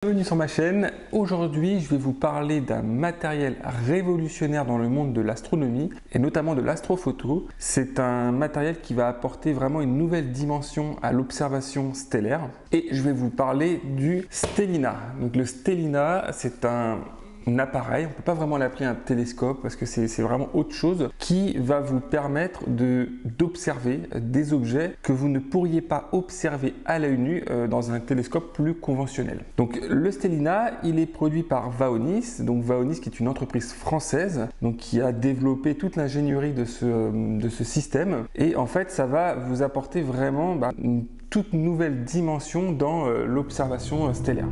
Bienvenue sur ma chaîne. Aujourd'hui, je vais vous parler d'un matériel révolutionnaire dans le monde de l'astronomie et notamment de l'astrophoto. C'est un matériel qui va apporter vraiment une nouvelle dimension à l'observation stellaire et je vais vous parler du Stellina. Donc le Stellina, c'est un appareil, on ne peut pas vraiment l'appeler un télescope parce que c'est vraiment autre chose, qui va vous permettre d'observer des objets que vous ne pourriez pas observer à l'œil nu dans un télescope plus conventionnel. Donc le Stellina, il est produit par Vaonis, donc Vaonis qui est une entreprise française, donc qui a développé toute l'ingénierie de ce système, et en fait ça va vous apporter vraiment une toute nouvelle dimension dans l'observation stellaire.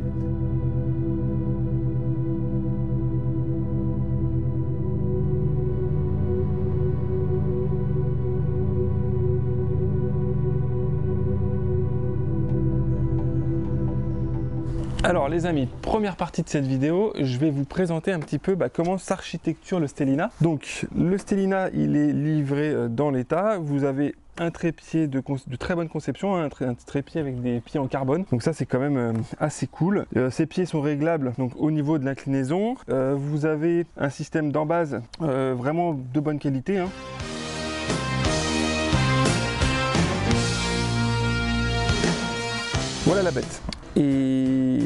Alors les amis, première partie de cette vidéo, je vais vous présenter un petit peu comment s'architecture le Stellina. Donc le Stellina, il est livré dans l'état. Vous avez un trépied de très bonne conception, un trépied avec des pieds en carbone, donc ça c'est quand même assez cool. Ces pieds sont réglables donc au niveau de l'inclinaison. Vous avez un système d'embase vraiment de bonne qualité, hein. Voilà la bête. Et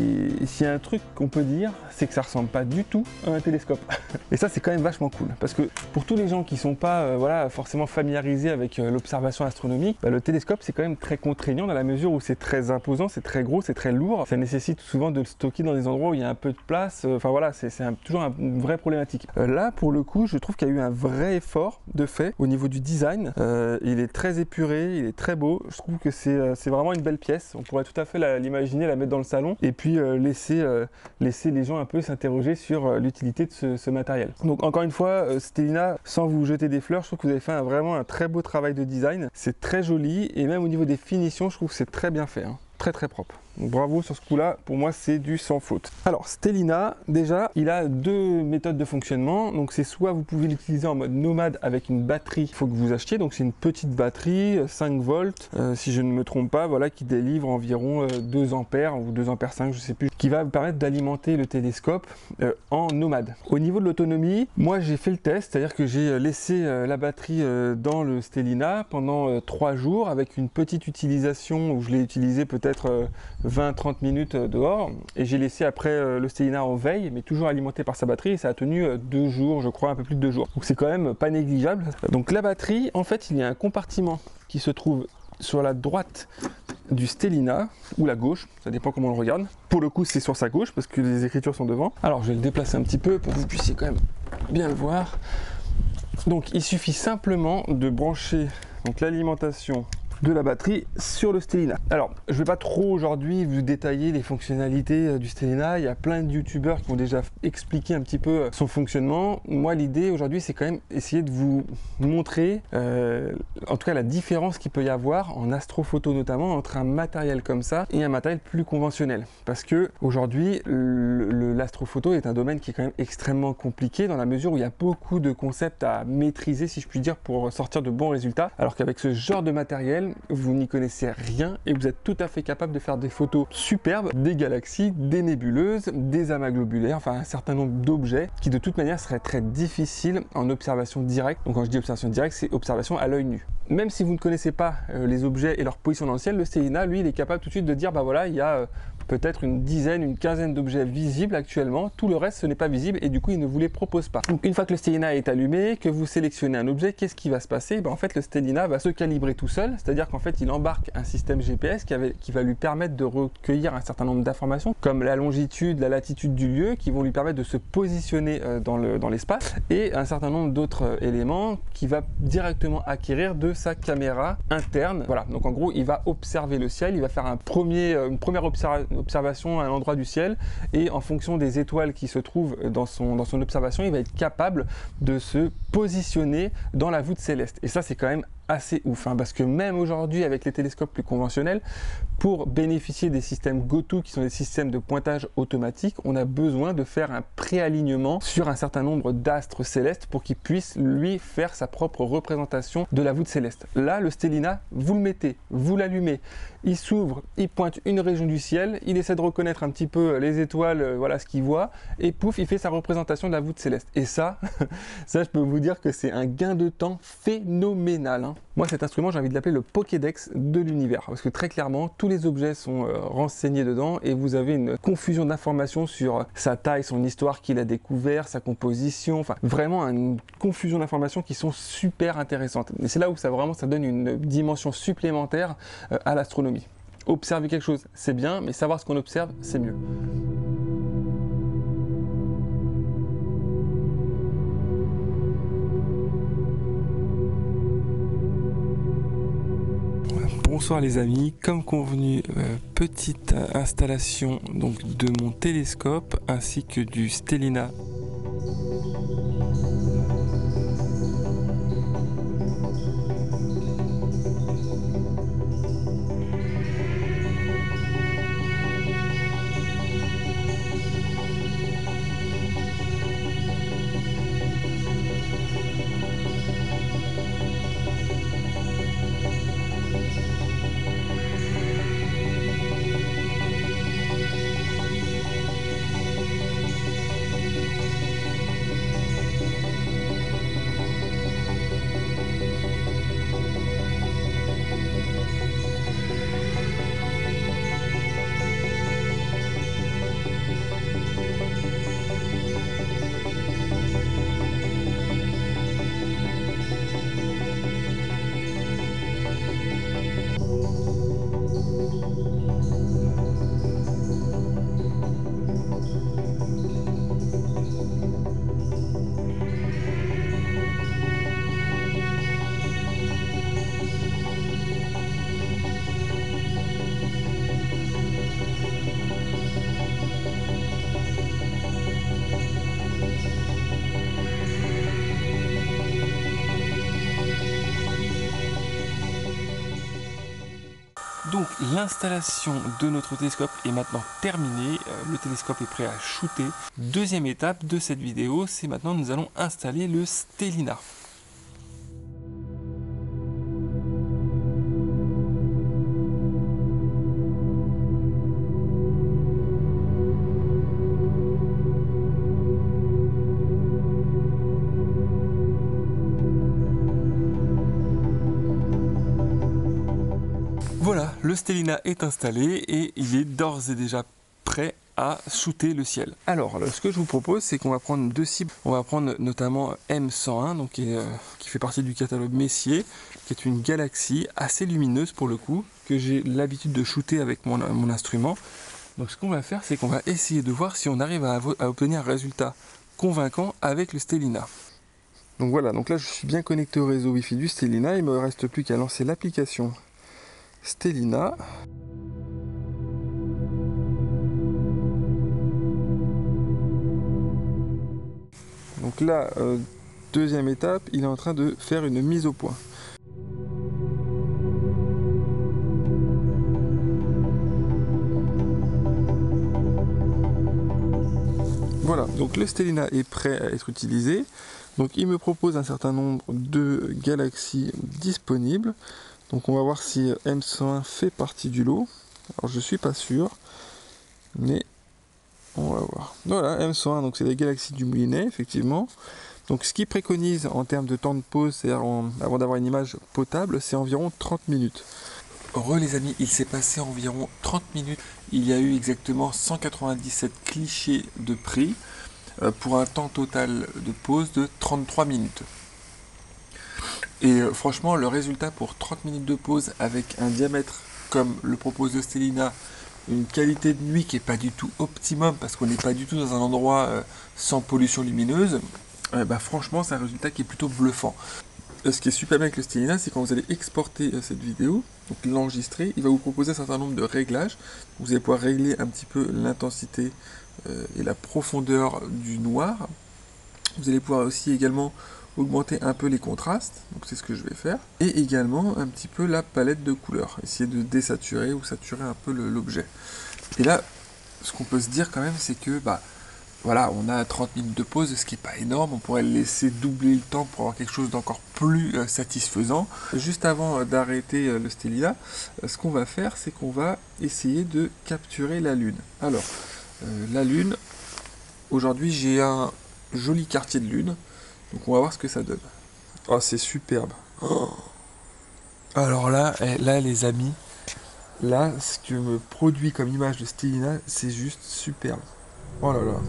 s'il y a un truc qu'on peut dire, c'est que ça ressemble pas du tout à un télescope. Et ça, c'est quand même vachement cool. Parce que pour tous les gens qui sont pas forcément familiarisés avec l'observation astronomique, le télescope, c'est quand même très contraignant dans la mesure où c'est très imposant, c'est très gros, c'est très lourd. Ça nécessite souvent de le stocker dans des endroits où il y a un peu de place. Enfin voilà, c'est toujours une vraie problématique. Là, pour le coup, je trouve qu'il y a eu un vrai effort de fait au niveau du design. Il est très épuré, il est très beau. Je trouve que c'est vraiment une belle pièce. On pourrait tout à fait l'imaginer, la mettre dans le salon et puis laisser les gens un peu s'interroger sur l'utilité de ce matériel. Donc encore une fois, Stellina, sans vous jeter des fleurs, je trouve que vous avez fait vraiment un très beau travail de design. C'est très joli et même au niveau des finitions, je trouve que c'est très bien fait, hein. Très propre. Donc bravo sur ce coup là, pour moi c'est du sans faute. Alors Stellina, déjà il a deux méthodes de fonctionnement. Donc c'est soit vous pouvez l'utiliser en mode nomade avec une batterie qu'il faut que vous achetiez, donc c'est une petite batterie 5 volts si je ne me trompe pas, voilà, qui délivre environ 2 ampères ou 2 ampères 5, je sais plus, qui va vous permettre d'alimenter le télescope en nomade. Au niveau de l'autonomie, moi j'ai fait le test, c'est-à-dire que j'ai laissé la batterie dans le Stellina pendant 3 jours avec une petite utilisation où je l'ai utilisé peut-être 20-30 minutes dehors, et j'ai laissé après le Stellina en veille, mais toujours alimenté par sa batterie, et ça a tenu 2 jours, je crois, un peu plus de 2 jours. Donc c'est quand même pas négligeable. Donc la batterie, en fait, il y a un compartiment qui se trouve sur la droite du Stellina, ou la gauche, ça dépend comment on le regarde. Pour le coup, c'est sur sa gauche, parce que les écritures sont devant. Alors je vais le déplacer un petit peu pour que vous puissiez quand même bien le voir. Donc il suffit simplement de brancher l'alimentation de la batterie sur le Stellina. Alors, je vais pas trop aujourd'hui vous détailler les fonctionnalités du Stellina. Il y a plein de youtubeurs qui ont déjà expliqué un petit peu son fonctionnement. Moi, l'idée aujourd'hui, c'est quand même essayer de vous montrer, en tout cas, la différence qu'il peut y avoir en astrophoto notamment entre un matériel comme ça et un matériel plus conventionnel. Parce que aujourd'hui, l'astrophoto est un domaine qui est quand même extrêmement compliqué dans la mesure où il y a beaucoup de concepts à maîtriser, si je puis dire, pour sortir de bons résultats. Alors qu'avec ce genre de matériel, vous n'y connaissez rien et vous êtes tout à fait capable de faire des photos superbes des galaxies, des nébuleuses, des amas globulaires, enfin un certain nombre d'objets qui de toute manière seraient très difficiles en observation directe. Donc quand je dis observation directe, c'est observation à l'œil nu. Même si vous ne connaissez pas les objets et leur position dans le ciel, le Stellina, lui, il est capable tout de suite de dire, voilà, il y a peut-être une dizaine, une quinzaine d'objets visibles actuellement, tout le reste ce n'est pas visible et du coup il ne vous les propose pas. Donc une fois que le Stellina est allumé, que vous sélectionnez un objet, qu'est-ce qui va se passer? En fait le Stellina va se calibrer tout seul, c'est-à-dire qu'en fait il embarque un système GPS qui va lui permettre de recueillir un certain nombre d'informations comme la longitude, la latitude du lieu, qui vont lui permettre de se positionner dans l'espace, et un certain nombre d'autres éléments qui va directement acquérir de sa caméra interne. Voilà, donc en gros il va observer le ciel, il va faire une première observation à un endroit du ciel, et en fonction des étoiles qui se trouvent dans son observation, il va être capable de se positionner dans la voûte céleste. Et ça c'est quand même assez ouf, hein, parce que même aujourd'hui avec les télescopes plus conventionnels, pour bénéficier des systèmes GOTO qui sont des systèmes de pointage automatique, on a besoin de faire un préalignement sur un certain nombre d'astres célestes pour qu'il puisse lui faire sa propre représentation de la voûte céleste. Là le Stellina, vous le mettez, vous l'allumez il s'ouvre, il pointe une région du ciel, il essaie de reconnaître un petit peu les étoiles, voilà ce qu'il voit, et pouf, il fait sa représentation de la voûte céleste. Et ça, ça je peux vous dire que c'est un gain de temps phénoménal, hein. Moi cet instrument, j'ai envie de l'appeler le Pokédex de l'univers, parce que très clairement, tous les objets sont renseignés dedans, et vous avez une confusion d'informations sur sa taille, son histoire qu'il a découvert, sa composition, enfin vraiment une confusion d'informations qui sont super intéressantes. Et c'est là où ça donne une dimension supplémentaire à l'astronomie. Observer quelque chose, c'est bien, mais savoir ce qu'on observe, c'est mieux. Bonsoir les amis, comme convenu, petite installation donc de mon télescope ainsi que du Stellina. Donc l'installation de notre télescope est maintenant terminée, le télescope est prêt à shooter. Deuxième étape de cette vidéo, c'est maintenant nous allons installer le Stellina. Voilà, le Stellina est installé et il est d'ores et déjà prêt à shooter le ciel. Alors, ce que je vous propose, c'est qu'on va prendre deux cibles. On va prendre notamment M101, donc qui fait partie du catalogue Messier, qui est une galaxie assez lumineuse pour le coup, que j'ai l'habitude de shooter avec mon instrument. Donc ce qu'on va faire, c'est qu'on va essayer de voir si on arrive à obtenir un résultat convaincant avec le Stellina. Donc voilà, donc là je suis bien connecté au réseau Wi-Fi du Stellina, il ne me reste plus qu'à lancer l'application Stellina. Donc là, deuxième étape, il est en train de faire une mise au point. Voilà, donc le Stellina est prêt à être utilisé. Donc il me propose un certain nombre de galaxies disponibles. Donc on va voir si M101 fait partie du lot. Alors je suis pas sûr, mais on va voir. Voilà, M101, donc c'est les galaxies du Moulinet, effectivement. Donc ce qu'il préconise en termes de temps de pause, c'est-à-dire avant d'avoir une image potable, c'est environ 30 minutes. Heureux les amis, il s'est passé environ 30 minutes. Il y a eu exactement 197 clichés de pris pour un temps total de pause de 33 minutes. Et franchement, le résultat pour 30 minutes de pause avec un diamètre comme le propose le Stellina, une qualité de nuit qui n'est pas du tout optimum parce qu'on n'est pas du tout dans un endroit sans pollution lumineuse, franchement, c'est un résultat qui est plutôt bluffant. Ce qui est super bien avec le Stellina, c'est quand vous allez exporter cette vidéo, donc l'enregistrer, il va vous proposer un certain nombre de réglages. Vous allez pouvoir régler un petit peu l'intensité et la profondeur du noir. Vous allez pouvoir aussi également augmenter un peu les contrastes, donc c'est ce que je vais faire, et également un petit peu la palette de couleurs, essayer de désaturer ou saturer un peu l'objet. Et là, ce qu'on peut se dire quand même, c'est que voilà, on a 30 minutes de pause, ce qui n'est pas énorme. On pourrait laisser doubler le temps pour avoir quelque chose d'encore plus satisfaisant. Juste avant d'arrêter le Stellina, ce qu'on va faire, c'est qu'on va essayer de capturer la Lune. Alors, la Lune, aujourd'hui j'ai un joli quartier de Lune, donc on va voir ce que ça donne. Oh, c'est superbe. Oh. Alors là, là les amis, là ce que me produit comme image de Stellina, c'est juste superbe. Oh là là.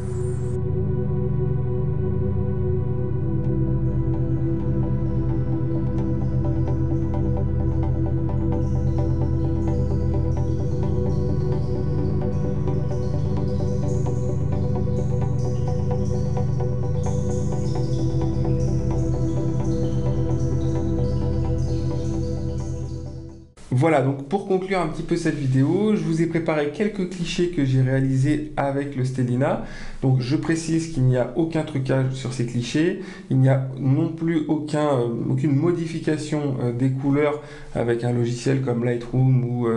Voilà, donc pour conclure un petit peu cette vidéo, je vous ai préparé quelques clichés que j'ai réalisés avec le Stellina. Donc je précise qu'il n'y a aucun trucage sur ces clichés, il n'y a non plus aucune modification des couleurs avec un logiciel comme Lightroom ou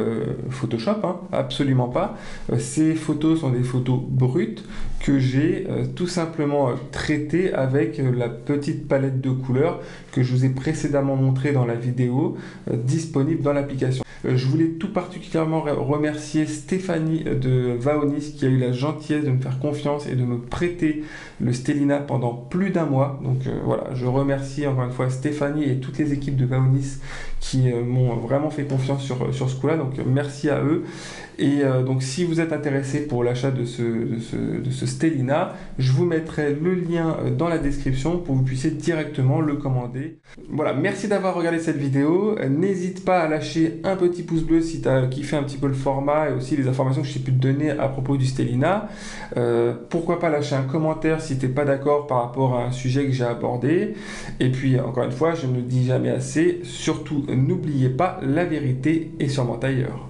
Photoshop, hein, absolument pas. Ces photos sont des photos brutes que j'ai tout simplement traitées avec la petite palette de couleurs que je vous ai précédemment montré dans la vidéo disponible dans l'application. Je voulais tout particulièrement remercier Stéphanie de Vaonis qui a eu la gentillesse de me faire confiance et de me prêter le Stellina pendant plus d'un mois. Donc voilà, je remercie encore une fois Stéphanie et toutes les équipes de Vaonis qui m'ont vraiment fait confiance sur ce coup-là. Donc merci à eux. Et donc si vous êtes intéressé pour l'achat de ce Stellina, je vous mettrai le lien dans la description pour que vous puissiez directement le commander. Voilà, merci d'avoir regardé cette vidéo. N'hésite pas à lâcher un petit pouce bleu si tu as kiffé un petit peu le format et aussi les informations que j'ai pu te donner à propos du Stellina. Pourquoi pas lâcher un commentaire si tu n'es pas d'accord par rapport à un sujet que j'ai abordé. Et puis encore une fois, je ne le dis jamais assez, surtout n'oubliez pas, la vérité est sûrement ailleurs.